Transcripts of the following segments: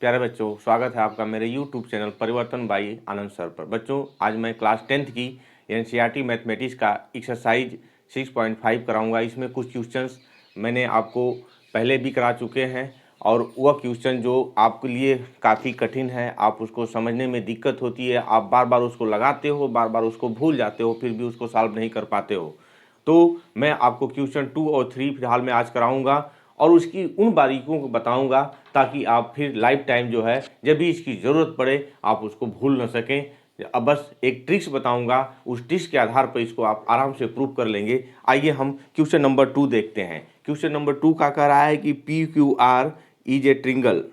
प्यारे बच्चों, स्वागत है आपका मेरे YouTube चैनल परिवर्तन बाई आनंद सर पर। बच्चों, आज मैं क्लास 10th की NCERT मैथमेटिक्स का एक्सरसाइज 6.5 कराऊंगा। इसमें कुछ क्वेश्चंस मैंने आपको पहले भी करा चुके हैं और वह क्वेश्चन जो आपके लिए काफ़ी कठिन है, आप उसको समझने में दिक्कत होती है, आप बार बार उसको लगाते हो, बार बार उसको भूल जाते हो, फिर भी उसको सॉल्व नहीं कर पाते हो। तो मैं आपको क्वेश्चन 2 और 3 फिलहाल में आज कराऊंगा और उसकी उन बारीकियों को बताऊंगा ताकि आप फिर लाइफ टाइम जो है जब भी इसकी ज़रूरत पड़े आप उसको भूल न सकें। अब बस एक ट्रिक्स बताऊंगा, उस ट्रिक्स के आधार पर इसको आप आराम से प्रूव कर लेंगे। आइए हम क्वेश्चन नंबर 2 देखते हैं। क्वेश्चन नंबर 2 का कह रहा है कि PQR is a triangle,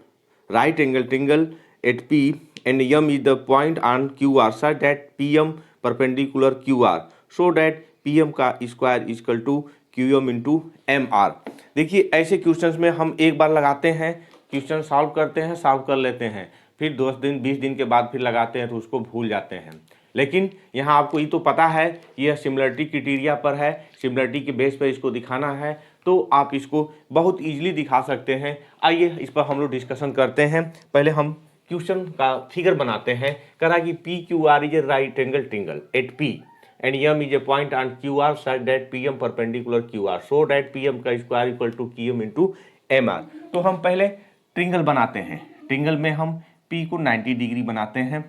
right angle triangle at P and M is the point on QR such that PM perpendicular QR so that PM का square equal to QM into MR। देखिए, ऐसे questions में हम एक बार लगाते हैं, question solve करते हैं, सॉल्व कर लेते हैं, फिर 10 दिन 20 दिन के बाद फिर लगाते हैं तो उसको भूल जाते हैं। लेकिन यहाँ आपको ये तो पता है कि यह सिमिलरिटी क्राइटेरिया पर है, सिमिलरिटी के बेस पर इसको दिखाना है, तो आप इसको बहुत ईजिली दिखा सकते हैं। आइए इस पर हम लोग डिस्कशन करते हैं। पहले हम क्वेश्चन का फिगर बनाते हैं। करा कि PQR is a right angle triangle at P and M is a point on QR such that PM perpendicular QR so that PM का square equal to QM into MR। तो हम पहले triangle बनाते हैं। ट्रिंगल में हम P को 90 degree बनाते हैं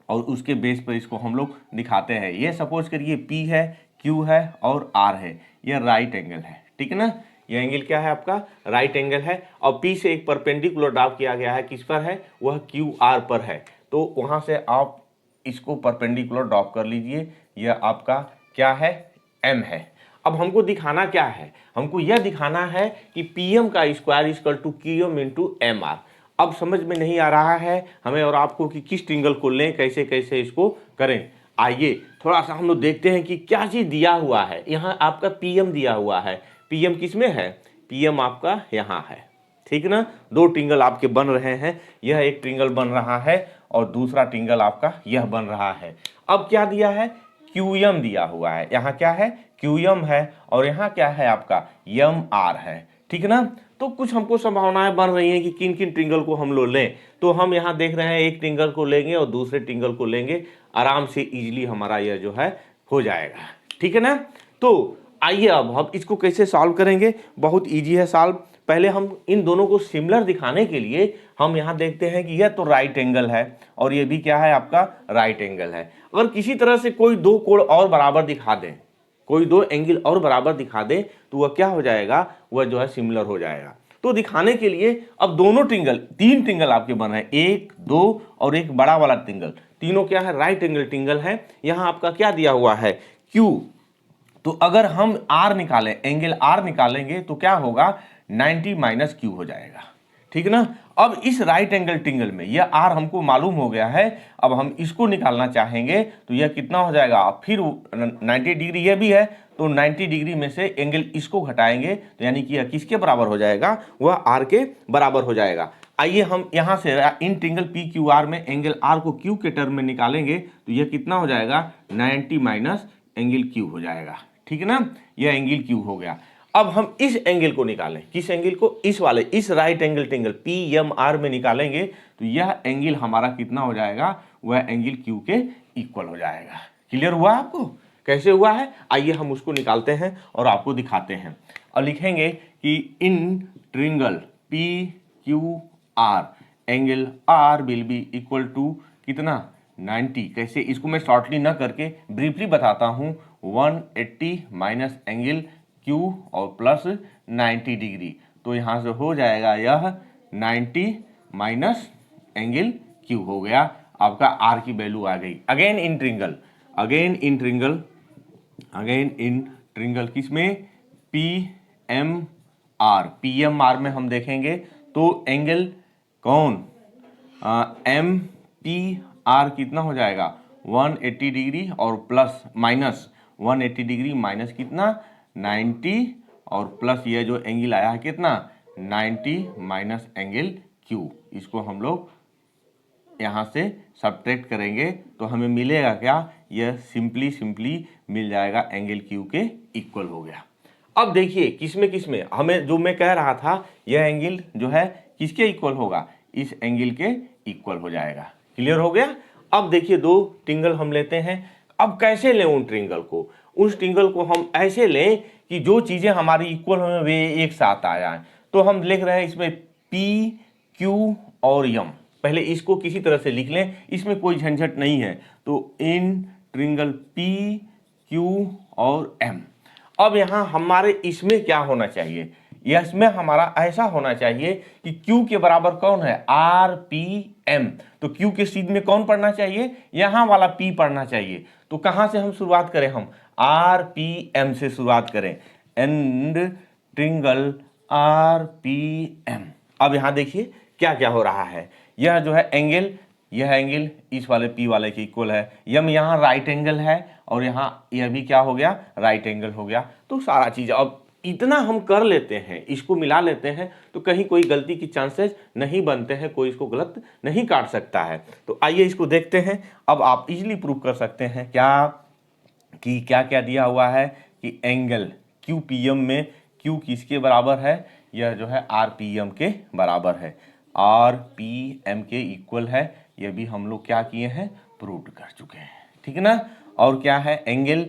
और उसके बेस पर इसको हम लोग दिखाते हैं। ये सपोज करिए P है, Q है और R है, यह राइट एंगल है, ठीक है ना। यह एंगल क्या है आपका? राइट एंगल है और P से एक परपेंडिकुलर ड्रॉ किया गया है, किस पर है? वह QR पर है। तो वहाँ से आप इसको परपेंडिकुलर ड्रॉप कर लीजिए। यह आपका क्या है? M है। अब हमको दिखाना क्या है? हमको यह दिखाना है कि PM का square equal to QM into MR। अब समझ में नहीं आ रहा है हमें और आपको कि किस ट्रिंगल को लें, कैसे कैसे इसको करें। आइए थोड़ा सा हम लोग देखते हैं कि क्या चीज़ दिया हुआ है। यहाँ आपका PM दिया हुआ है। PM किस में है? PM आपका यहाँ है, ठीक ना। दो ट्रिंगल आपके बन रहे हैं, यह एक ट्रिंगल बन रहा है और दूसरा ट्रिंगल आपका यह बन रहा है। अब क्या दिया है? QM दिया हुआ है। यहाँ क्या है? QM है और यहाँ क्या है आपका? MR है, ठीक ना। तो कुछ हमको संभावनाएं बन रही हैं कि किन किन ट्रिंगल को हम लोग लें। तो हम यहाँ देख रहे हैं एक ट्रिंगल को लेंगे और दूसरे ट्रिंगल को लेंगे, आराम से इजीली हमारा यह जो है हो जाएगा, ठीक है ना। तो आइए अब हम इसको कैसे सॉल्व करेंगे। बहुत ईजी है सॉल्व। पहले हम इन दोनों को सिमिलर दिखाने के लिए हम यहाँ देखते हैं कि यह तो राइट एंगल है और ये भी क्या है आपका? राइट एंगल है। अगर किसी तरह से कोई दो कोण और बराबर दिखा दें, कोई दो एंगल और बराबर दिखा दें, तो वह क्या हो जाएगा? वह जो है सिमिलर हो जाएगा। तो दिखाने के लिए अब दोनों ट्रिंगल, तीन ट्रिंगल आपके बन रहे हैं, एक, दो और एक बड़ा वाला ट्रिंगल, तीनों क्या है? राइट एंगल ट्रिंगल है। यहाँ आपका क्या दिया हुआ है? Q। तो अगर हम R निकालें, एंगल R निकालेंगे तो क्या होगा? 90 माइनस Q हो जाएगा, ठीक ना। अब इस राइट एंगल ट्रिंगल में यह R हमको मालूम हो गया है। अब हम इसको निकालना चाहेंगे तो यह कितना हो जाएगा? फिर 90 डिग्री यह भी है तो 90 डिग्री में से एंगल इसको घटाएंगे तो यानी कि यह किसके बराबर हो जाएगा? वह R के बराबर हो जाएगा। आइए हम यहाँ से इन ट्रिंगल PQR में एंगल R को Q के टर्म में निकालेंगे तो यह कितना हो जाएगा? 90 माइनस एंगल Q हो जाएगा, ठीक है ना। यह एंगल Q हो गया। अब हम इस एंगल को निकालें, किस एंगल को? इस वाले, इस राइट एंगल ट्रिंगल PMR में निकालेंगे तो यह एंगल हमारा कितना हो जाएगा? वह एंगल Q के इक्वल हो जाएगा। क्लियर हुआ आपको? कैसे हुआ है? आइए हम उसको निकालते हैं और आपको दिखाते हैं और लिखेंगे कि in triangle PQR angle R will be equal to कितना? 90। कैसे? इसको मैं शॉर्टली ना करके ब्रीफली बताता हूँ। 180 माइनस एंगल Q और प्लस 90 डिग्री, तो यहाँ से हो जाएगा यह 90 माइनस एंगल Q हो गया। आपका R की वैल्यू आ गई। Again in triangle, again in triangle, again in triangle किसमें? PMR में हम देखेंगे तो एंगल कौन? MPR कितना हो जाएगा? 180 डिग्री और प्लस माइनस 180 डिग्री माइनस कितना? 90 और प्लस यह जो एंगल आया है कितना? 90 माइनस एंगल Q। इसको हम लोग यहाँ से सब्ट्रैक्ट करेंगे तो हमें मिलेगा क्या? यह सिंपली मिल जाएगा एंगल Q के इक्वल हो गया। अब देखिए किसमें किसमें हमें, जो मैं कह रहा था, यह एंगल जो है किसके इक्वल होगा? इस एंगल के इक्वल हो जाएगा। क्लियर हो गया। अब देखिए दो ट्रिंगल हम लेते हैं। अब कैसे लें उन ट्रिंगल को? उस ट्रिंगल को हम ऐसे लें कि जो चीज़ें हमारी इक्वल हो वे एक साथ आ जाएं। तो हम लिख रहे हैं इसमें पी, क्यू और एम। पहले इसको किसी तरह से लिख लें, इसमें कोई झंझट नहीं है। तो इन ट्रिंगल पी, क्यू और एम। अब यहाँ हमारे इसमें क्या होना चाहिए? इसमें हमारा ऐसा होना चाहिए कि Q के बराबर कौन है? RPM। तो Q के सीध में कौन पढ़ना चाहिए? यहाँ वाला P पढ़ना चाहिए। तो कहाँ से हम शुरुआत करें? हम RPM से शुरुआत करें। And triangle RPM। अब यहाँ देखिए क्या क्या हो रहा है। यह जो है एंगल, यह एंगल इस वाले P वाले के इक्वल है। यम यहाँ राइट एंगल है और यहाँ यह भी क्या हो गया? राइट एंगल हो गया। तो सारा चीज अब इतना हम कर लेते हैं, इसको मिला लेते हैं तो कहीं कोई गलती की चांसेस नहीं बनते हैं, कोई इसको गलत नहीं काट सकता है। तो आइए इसको देखते हैं। अब आप इजीली प्रूव कर सकते हैं क्या कि क्या क्या दिया हुआ है कि एंगल QPM में Q किसके बराबर है? यह जो है RPM के बराबर है। RPM के इक्वल है। यह भी हम लोग क्या किए हैं? प्रूव कर चुके हैं। ठीक है ना। और क्या है? Angle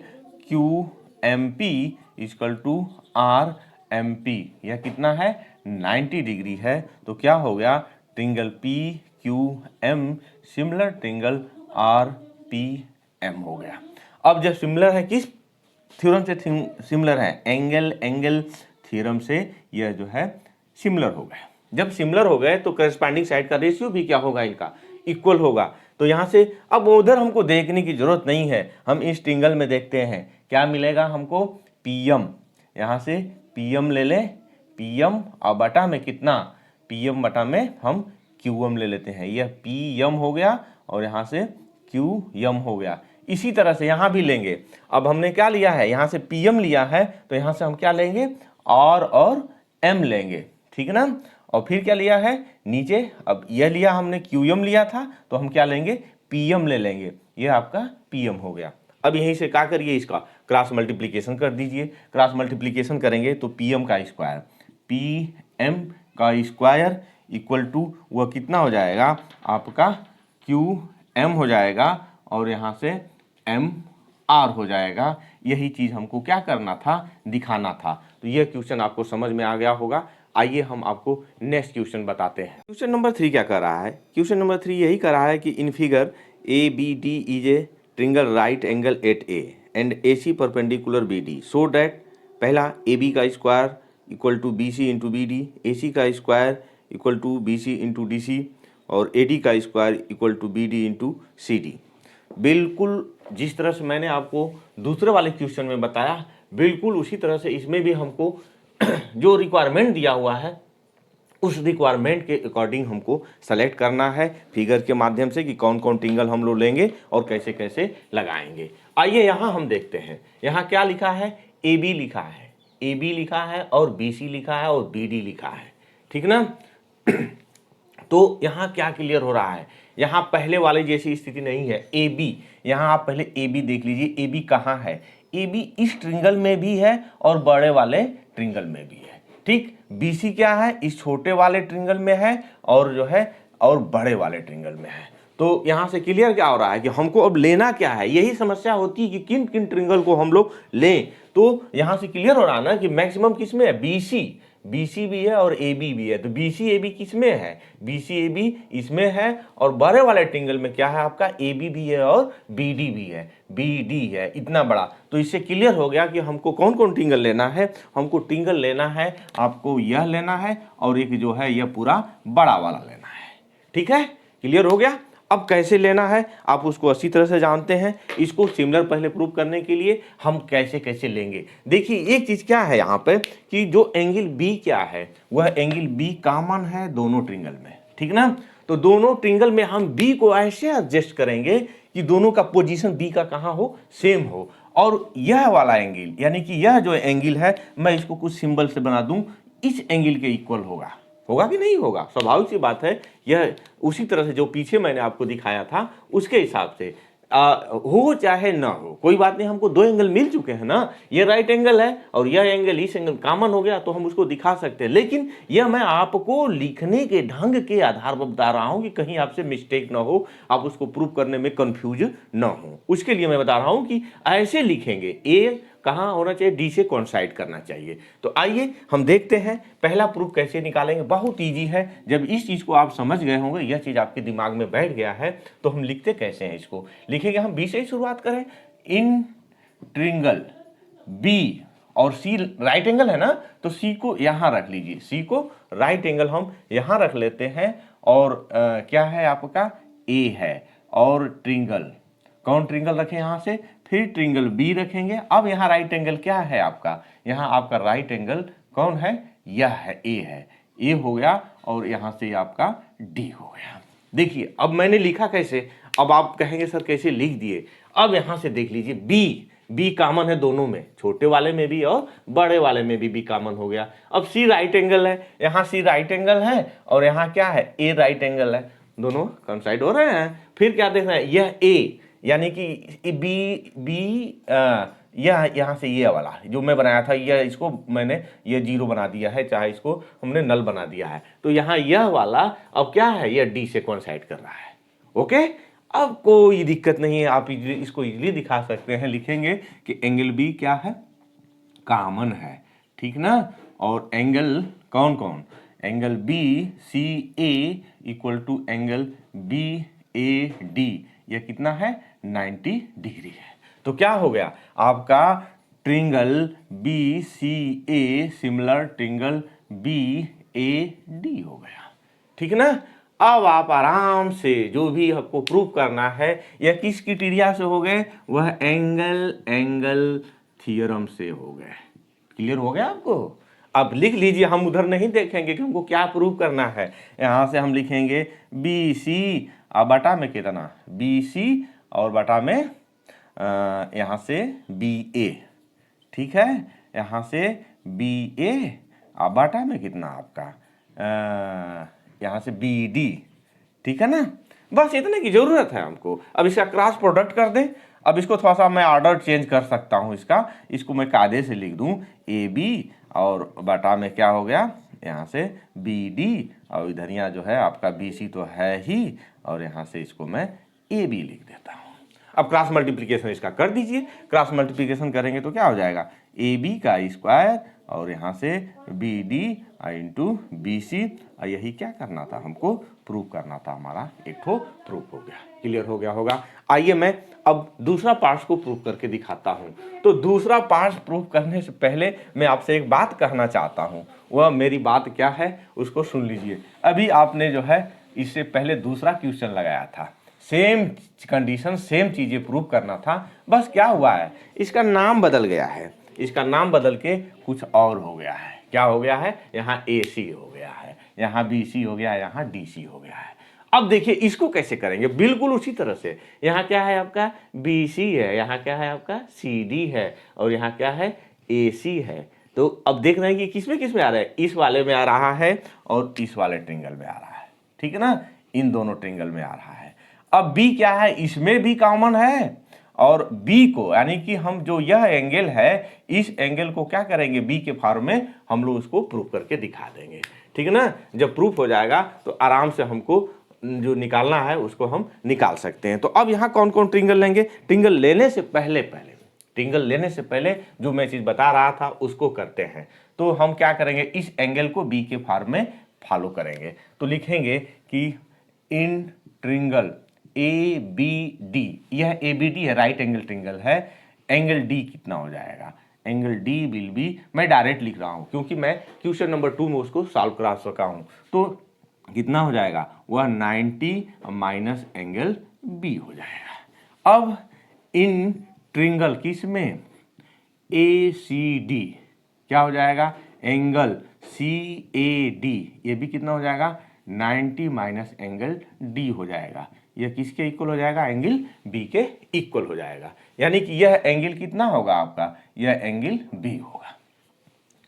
QMP equal to RMP। यह कितना है? 90 डिग्री है। तो क्या हो गया? Triangle PQM similar triangle RPM हो गया। अब जब सिमिलर है, किस थ्योरम से सिमिलर है? एंगल एंगल थ्योरम से यह जो है सिमिलर हो गए। जब सिमिलर हो गए तो करस्पॉन्डिंग साइड का रेशियो भी क्या होगा? इनका इक्वल होगा। तो यहाँ से अब उधर हमको देखने की जरूरत नहीं है, हम इस ट्रिंगल में देखते हैं क्या मिलेगा हमको? PM। यहाँ से PM ले लें, PM और बटा में कितना? PM बटा में हम QM ले लेते हैं। यह PM हो गया और यहाँ से QM हो गया। इसी तरह से यहाँ भी लेंगे। अब हमने क्या लिया है? यहाँ से PM लिया है तो यहाँ से हम क्या लेंगे? R और M लेंगे। ठीक है ना। और फिर क्या लिया है नीचे? अब यह लिया हमने, QM लिया था तो हम क्या लेंगे? PM ले लेंगे। यह आपका PM हो गया। अब यहीं से क्या करिए? इसका क्रॉस मल्टीप्लिकेशन कर दीजिए। क्रॉस मल्टीप्लिकेशन करेंगे तो PM का स्क्वायर, PM का स्क्वायर इक्वल टू वह कितना हो जाएगा? आपका QM हो जाएगा और यहाँ से MR हो जाएगा। यही चीज़ हमको क्या करना था? दिखाना था। तो यह क्वेश्चन आपको समझ में आ गया होगा। आइए हम आपको नेक्स्ट क्वेश्चन बताते हैं। क्वेश्चन नंबर 3 क्या कर रहा है? क्वेश्चन नंबर 3 यही कर रहा है कि in figure ABD is a triangle right angle at A and AC perpendicular BD so that पहला AB का square equal to BC into BD, AC का square equal to BC into DC और AD का square equal to BD into CD। बिल्कुल जिस तरह से मैंने आपको दूसरे वाले क्वेश्चन में बताया, बिल्कुल उसी तरह से इसमें भी हमको जो रिक्वायरमेंट दिया हुआ है उस रिक्वायरमेंट के अकॉर्डिंग हमको सेलेक्ट करना है फिगर के माध्यम से कि कौन कौन ट्रिंगल हम लोग लेंगे और कैसे कैसे लगाएंगे। आइए यहाँ हम देखते हैं। यहाँ क्या लिखा है? AB लिखा है, AB लिखा है और BC लिखा है और BD लिखा है। ठीक ना। तो यहाँ क्या क्लियर हो रहा है? यहाँ पहले वाले जैसी स्थिति नहीं है। AB, यहाँ आप पहले AB देख लीजिए। AB कहाँ है? AB इस ट्रिंगल में भी है और बड़े वाले ट्रिंगल में भी है। ठीक। BC क्या है? इस छोटे वाले ट्रिंगल में है और जो है और बड़े वाले ट्रिंगल में है। तो यहाँ से क्लियर क्या हो रहा है कि हमको अब लेना क्या है? यही समस्या होती है कि किन किन ट्रिंगल को हम लोग लें। तो यहाँ से क्लियर हो रहा ना कि मैक्सिमम किस में है? BC भी है और AB भी है। तो BC AB किस में है? BC AB इसमें है और बड़े वाले ट्रिंगल में क्या है? आपका AB भी है और BD भी है, BD है। इतना बड़ा। तो इससे क्लियर हो गया कि हमको कौन कौन ट्रिंगल लेना है। हमको ट्रिंगल लेना है, आपको यह लेना है और एक जो है यह पूरा बड़ा वाला लेना है। ठीक है, क्लियर हो गया। अब कैसे लेना है आप उसको अच्छी तरह से जानते हैं। इसको सिमिलर पहले प्रूव करने के लिए हम कैसे कैसे लेंगे। देखिए एक चीज क्या है यहाँ पे कि जो एंगल B क्या है वह एंगल B कॉमन है दोनों ट्रिंगल में। ठीक ना। तो दोनों ट्रिंगल में हम B को ऐसे एडजस्ट करेंगे कि दोनों का पोजीशन B का कहाँ हो? सेम हो। और यह वाला एंगल यानी कि यह जो एंगल है मैं इसको कुछ सिंबल से बना दूं, इस एंगल के इक्वल होगा। होगा कि नहीं होगा? स्वाभाविक सी बात है। यह उसी तरह से जो पीछे मैंने आपको दिखाया था उसके हिसाब से हो चाहे ना हो, कोई बात नहीं, हमको दो एंगल मिल चुके हैं ना, ये राइट एंगल है और यह एंगल इस एंगल कॉमन हो गया तो हम उसको दिखा सकते हैं। लेकिन यह मैं आपको लिखने के ढंग के आधार पर बता रहा हूं कि कहीं आपसे मिस्टेक ना हो, आप उसको प्रूव करने में कंफ्यूज ना हो, उसके लिए मैं बता रहा हूं कि ऐसे लिखेंगे, ए कहाँ होना चाहिए, डी से कोइंसाइड करना चाहिए। तो आइए हम देखते हैं पहला प्रूफ कैसे निकालेंगे। बहुत इजी है, जब इस चीज को आप समझ गए होंगे, यह चीज आपके दिमाग में बैठ गया है, तो हम लिखते कैसे हैं इसको, लिखेंगे हम बी से ही शुरुआत करें। इन ट्रिंगल बी और सी राइट एंगल है ना, तो सी को यहां रख लीजिए, सी को राइट एंगल हम यहां रख लेते हैं। और क्या है आपका, ए है, और ट्रिंगल, कौन ट्रिंगल रखें यहां से, फिर ट्रिंगल बी रखेंगे। अब यहाँ राइट एंगल क्या है आपका, यहाँ आपका राइट एंगल कौन है, यह है, ए है, ए हो गया, और यहाँ से आपका डी हो गया। देखिए अब मैंने लिखा कैसे, अब आप कहेंगे सर कैसे लिख दिए। अब यहाँ से देख लीजिए, बी कॉमन है दोनों में, छोटे वाले में भी और बड़े वाले में भी कॉमन हो गया। अब सी राइट एंगल है, यहाँ सी राइट एंगल है और यहाँ क्या है, ए राइट एंगल है, दोनों कोइंसाइड हो रहे हैं। फिर क्या देख रहे हैं, यह ए यानी कि बी यह यहाँ से ये वाला जो मैं बनाया था, यह इसको मैंने ये जीरो बना दिया है, चाहे इसको हमने नल बना दिया है, तो यहाँ यह वाला अब क्या है, यह डी से कोइंसाइड कर रहा है। ओके, अब कोई दिक्कत नहीं है, आप इसको इजीली दिखा सकते हैं, लिखेंगे कि एंगल बी क्या है, कॉमन है, ठीक ना। और एंगल कौन कौन, angle B C A equal to angle B A D, यह कितना है, 90 डिग्री है। तो क्या हो गया आपका, triangle B C A similar triangle B A D हो गया, ठीक ना। अब आप आराम से जो भी आपको प्रूव करना है, यह किस क्राइटेरिया से हो गए, वह एंगल थ्योरम से हो गए। क्लियर हो गया आपको। अब लिख लीजिए, हम उधर नहीं देखेंगे कि हमको क्या प्रूव करना है, यहां से हम लिखेंगे बी सी बटा में कितना, बी सी और बटा में यहाँ से बी ए, ठीक है, यहाँ से बी ए बटा में कितना आपका यहाँ से बी डी, ठीक है ना। बस इतने की जरूरत है हमको। अब इसका क्रॉस प्रोडक्ट कर दें। अब इसको थोड़ा सा मैं ऑर्डर चेंज कर सकता हूँ इसको मैं कायदे से लिख दूँ ए बी और बटा में क्या हो गया, यहाँ से बी डी, और इधर यहाँ जो है आपका बी सी तो है ही, और यहाँ से इसको मैं ए बी लिख देता हूँ। अब क्रॉस मल्टीप्लिकेशन इसका कर दीजिए, क्रॉस मल्टीप्लिकेशन करेंगे तो क्या हो जाएगा, ए बी का स्क्वायर और यहाँ से B D into B C, यही क्या करना था हमको, प्रूव करना था, हमारा एक ठो प्रूफ हो गया। क्लियर हो गया होगा। आइए मैं अब दूसरा पार्ट को प्रूव करके दिखाता हूँ। तो दूसरा पार्ट प्रूव करने से पहले मैं आपसे एक बात कहना चाहता हूँ, वह मेरी बात क्या है उसको सुन लीजिए। अभी आपने जो है इससे पहले दूसरा क्वेश्चन लगाया था, सेम कंडीशन सेम चीजें प्रूव करना था, बस क्या हुआ है, इसका नाम बदल गया है, इसका नाम बदल के कुछ और हो गया है। क्या हो गया है, यहाँ ए सी हो गया है, यहाँ बी सी हो गया, यहाँ डी सी हो गया है। अब देखिए इसको कैसे करेंगे, बिल्कुल उसी तरह से। यहाँ क्या है आपका बी सी है, यहाँ क्या है आपका सी डी है, और यहाँ क्या है ए सी है। तो अब देख रहे हैं कि किसमें आ रहा है, इस वाले में आ रहा है और इस वाले ट्रिंगल में आ रहा है, ठीक है ना, इन दोनों ट्रिंगल में आ रहा है। अब बी क्या है, इसमें भी कॉमन है, और बी को यानी कि हम जो यह एंगल है, इस एंगल को क्या करेंगे, बी के फॉर्म में हम लोग उसको प्रूफ करके दिखा देंगे, ठीक है ना। जब प्रूफ हो जाएगा तो आराम से हमको जो निकालना है उसको हम निकाल सकते हैं। तो अब यहाँ कौन कौन ट्रिंगल लेंगे, ट्रिंगल लेने से पहले जो मैं चीज बता रहा था उसको करते हैं। तो हम क्या करेंगे, इस एंगल को बी के फॉर्म में फॉलो करेंगे। तो लिखेंगे कि in triangle A B D, यह ए बी डी है, राइट एंगल ट्रिंगल है, एंगल डी कितना हो जाएगा, एंगल डी विल बी, मैं डायरेक्ट लिख रहा हूं क्योंकि मैं क्वेश्चन नंबर 2 में उसको सॉल्व करा सका हूं। तो कितना हो जाएगा, वह 90 माइनस एंगल बी हो जाएगा। अब इन ट्रिंगल किस में, ए सी डी, क्या हो जाएगा, एंगल सी ए डी, ये भी कितना हो जाएगा 90 माइनस एंगल डी हो जाएगा। यह किसके इक्वल हो जाएगा, एंगल बी के इक्वल हो जाएगा। यानी कि यह एंगल कितना होगा आपका, यह एंगल बी होगा।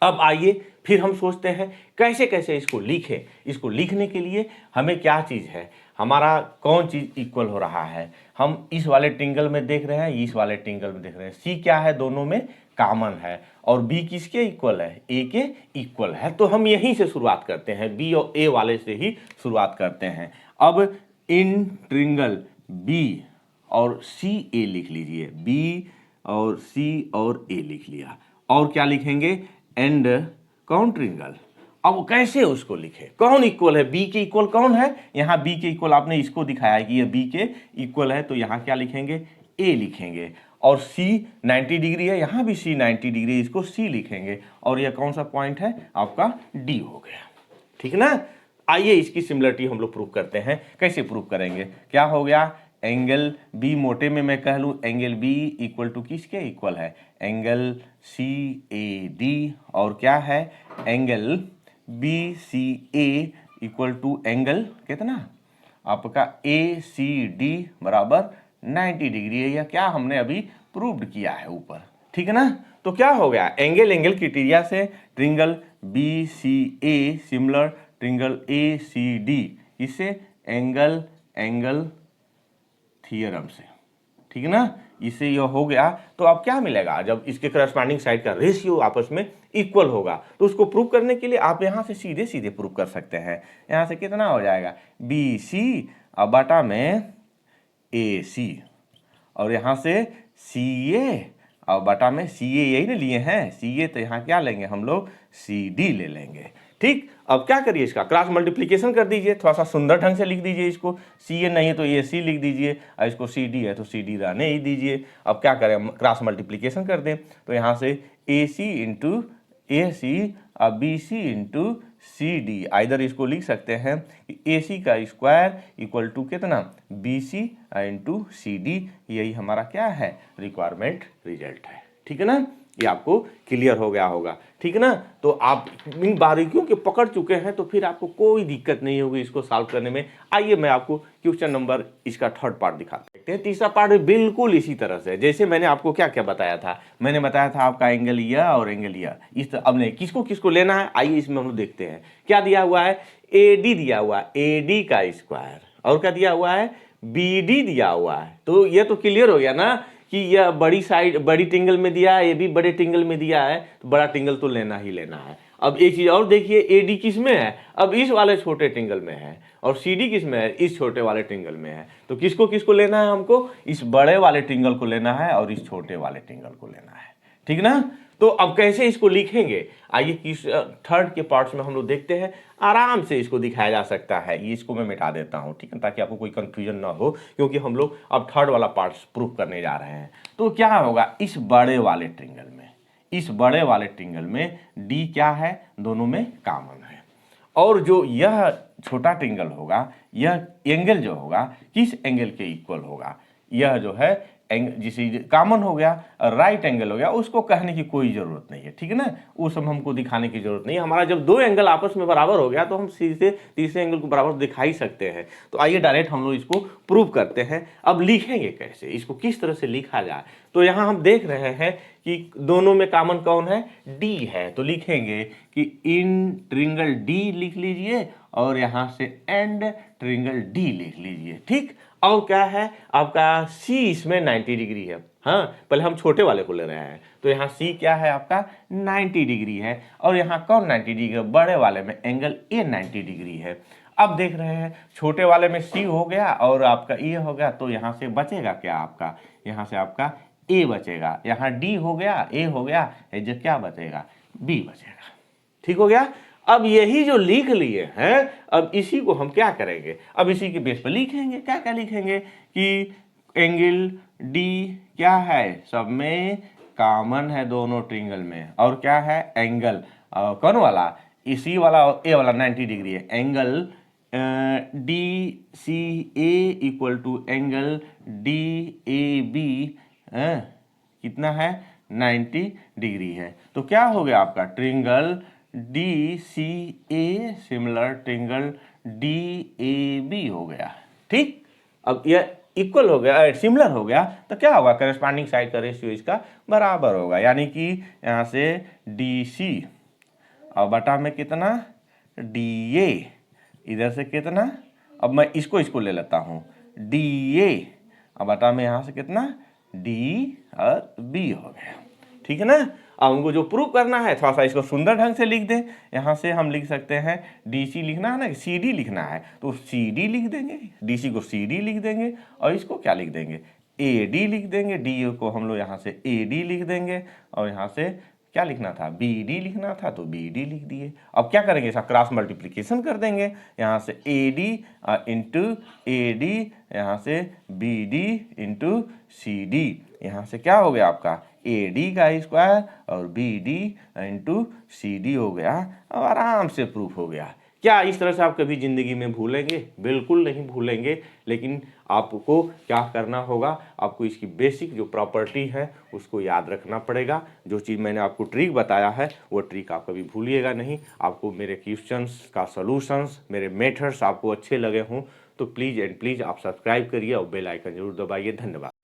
अब आइए फिर हम सोचते हैं कैसे कैसे इसको लिखें। इसको लिखने के लिए हमें क्या चीज़ है, हमारा कौन चीज़ इक्वल हो रहा है। हम इस वाले ट्रिंगल में देख रहे हैं, इस वाले ट्रिंगल में देख रहे हैं। सी क्या है, दोनों में कॉमन है, और बी किसके इक्वल है, ए के इक्वल है। तो हम यहीं से शुरुआत करते हैं, बी और ए वाले से ही शुरुआत करते हैं। अब इन ट्रिंगल बी और सी ए लिख लीजिए, बी और सी और ए लिख लिया। और क्या लिखेंगे, एंड कौन ट्रिंगल। अब कैसे उसको लिखे, कौन इक्वल है, बी के इक्वल कौन है, यहाँ बी के इक्वल आपने इसको दिखाया कि ये बी के इक्वल है, तो यहाँ क्या लिखेंगे, ए लिखेंगे। और सी 90 डिग्री है, यहाँ भी सी 90 डिग्री, इसको सी लिखेंगे। और यह कौन सा पॉइंट है आपका, डी हो गया। ठीक ना। आइए इसकी सिमिलरिटी हम लोग प्रूव करते हैं। कैसे प्रूव करेंगे, क्या हो गया, एंगल बी, मोटे में मैं कह लूँ एंगल बी इक्वल टू किसके इक्वल है, एंगल सी ए डी। और क्या है, angle B C A equal to angle कितना आपका ए सी डी बराबर 90 डिग्री है। या क्या हमने अभी प्रूव्ड किया है ऊपर। ठीक है ना। तो क्या हो गया, एंगल एंगल क्राइटेरिया से triangle B C A similar triangle A C D, इससे एंगल एंगल थ्योरम से। ठीक है ना, इससे यह हो गया। तो अब क्या मिलेगा, जब इसके करस्पॉन्डिंग साइड का रेशियो आपस में इक्वल होगा, तो उसको प्रूव करने के लिए आप यहाँ से सीधे सीधे प्रूव कर सकते हैं। यहाँ से कितना हो जाएगा, बी सी और बटा में ए सी, और यहाँ से सी ए और बटा में सी ए, यही ना लिए हैं सी ए, तो यहाँ क्या लेंगे हम लोग, सी डी ले लेंगे। ठीक, अब क्या करिए, इसका क्रॉस मल्टीप्लिकेशन कर दीजिए, थोड़ा सा सुंदर ढंग से लिख दीजिए इसको। सी ए नहीं है तो ए सी लिख दीजिए, और इसको सी डी है तो सी डी रहने ही दीजिए। अब क्या करें, क्रॉस मल्टीप्लिकेशन कर दें, तो यहाँ से ए सी इंटू ए सी और B C into C D, either इसको लिख सकते हैं कि ए सी का स्क्वायर इक्वल टू कितना, B C into C D. यही हमारा क्या है, रिक्वायरमेंट रिजल्ट है। ठीक है ना, ये आपको क्लियर हो गया होगा। ठीक है ना, तो आप इन बारीकियों के पकड़ चुके हैं, तो फिर आपको कोई दिक्कत नहीं होगी इसको सॉल्व करने में। आइए मैं आपको क्वेश्चन नंबर इसका थर्ड पार्ट दिखाते हैं। तीसरा पार्ट बिल्कुल इसी तरह से, जैसे मैंने आपको क्या क्या बताया था, मैंने बताया था आपका एंगल यह और एंगल यह, इस अब नहीं किसको किसको लेना है, आइए इसमें हम लोग देखते हैं। क्या दिया हुआ है, ए डी दिया हुआ है, ए डी का स्क्वायर, और क्या दिया हुआ है, बी डी दिया हुआ है। तो यह तो क्लियर हो गया ना कि यह बड़ी साइड बड़ी टिंगल में दिया है, ये भी बड़े टिंगल में दिया है, तो बड़ा टिंगल तो लेना ही लेना है। अब एक चीज और देखिए, ए डी किस में है, अब इस वाले छोटे टिंगल में है, और सी डी किस में है, इस छोटे वाले टिंगल में है। तो किसको किसको लेना है, हमको इस बड़े वाले टिंगल को लेना है और इस छोटे वाले टिंगल को लेना है। ठीक ना। तो अब कैसे इसको लिखेंगे, आइए किस थर्ड के पार्ट्स में हम लोग देखते हैं। आराम से इसको दिखाया जा सकता है, ये इसको मैं मिटा देता हूँ, ठीक है, ताकि आपको कोई कंफ्यूजन ना हो, क्योंकि हम लोग अब थर्ड वाला पार्ट्स प्रूफ करने जा रहे हैं। तो क्या होगा, इस बड़े वाले ट्रिंगल में, इस बड़े वाले ट्रिंगल में डी क्या है, दोनों में कॉमन है। और जो यह छोटा ट्रिंगल होगा, यह एंगल जो होगा किस एंगल के इक्वल होगा, यह जो है जिसे कॉमन हो गया, राइट एंगल हो गया, उसको कहने की कोई जरूरत नहीं है। ठीक है ना, वो सब हमको दिखाने की जरूरत नहीं है। हमारा जब दो एंगल आपस में बराबर हो गया, तो हम सीधे तीसरे एंगल को बराबर दिखा ही सकते हैं। तो आइए डायरेक्ट हम लोग इसको प्रूव करते हैं। अब लिखेंगे कैसे, इसको किस तरह से लिखा जाए। तो यहाँ हम देख रहे हैं कि दोनों में कॉमन कौन है, डी है। तो लिखेंगे कि इन ट्रिंगल डी लिख लीजिए, और यहाँ से एंड ट्रिंगल डी लिख लीजिए। ठीक, और क्या है आपका, सी इसमें 90 डिग्री है। हाँ, पहले हम छोटे वाले को ले रहे हैं, तो यहाँ सी क्या है आपका 90 डिग्री है, और यहाँ कौन 90 डिग्री है, बड़े वाले में एंगल ए 90 डिग्री है। अब देख रहे हैं छोटे वाले में सी हो गया और आपका ए हो गया, तो यहाँ से बचेगा क्या आपका, यहाँ से आपका ए बचेगा, यहाँ डी हो गया, ए हो गया, जो क्या बचेगा, बी बचेगा। ठीक हो गया। अब यही जो लिख लिए हैं, अब इसी को हम क्या करेंगे, अब इसी के बेस पर लिखेंगे। क्या क्या लिखेंगे कि एंगल डी क्या है, सब में कॉमन है दोनों ट्रिंगल में, और क्या है एंगल कौन वाला, इसी वाला और ए वाला 90 डिग्री है। Angle D C A equal to angle D A B कितना है, 90 डिग्री है। तो क्या हो गया आपका, triangle D C A similar triangle D A B हो गया। ठीक, अब यह इक्वल हो गया, सिमिलर हो गया, तो क्या होगा, करस्पॉन्डिंग साइड का रेशियो इसका बराबर होगा। यानी कि यहाँ से डी सी और बटा में कितना DA, इधर से कितना, अब मैं इसको ले लेता हूँ DA, अब बटा में यहाँ से कितना D और B हो गया। ठीक है ना। अब हमको जो प्रूव करना है थोड़ा सा इसको सुंदर ढंग से लिख दें। यहाँ से हम लिख सकते हैं DC लिखना है ना, CD लिखना है तो CD लिख देंगे, DC को CD लिख देंगे और इसको क्या लिख देंगे AD लिख देंगे, DA को हम लोग यहाँ से AD लिख देंगे और यहाँ से क्या लिखना था BD लिखना था तो BD लिख दिए। अब क्या करेंगे, इसका क्रॉस मल्टीप्लिकेशन कर देंगे, यहाँ से AD इंटू AD, यहाँ से BD इंटू CD, यहाँ से क्या हो गया आपका AD का स्क्वायर और BD इंटू CD हो गया। अब आराम से प्रूफ हो गया। क्या इस तरह से आप कभी ज़िंदगी में भूलेंगे? बिल्कुल नहीं भूलेंगे। लेकिन आपको क्या करना होगा, आपको इसकी बेसिक जो प्रॉपर्टी है उसको याद रखना पड़ेगा। जो चीज़ मैंने आपको ट्रिक बताया है वो ट्रिक आप कभी भूलिएगा नहीं। आपको मेरे क्वेश्चंस का सॉल्यूशंस, मेरे मेथड्स आपको अच्छे लगे हों तो प्लीज़ एंड प्लीज़ आप सब्सक्राइब करिए और बेल आइकन जरूर दबाइए। धन्यवाद।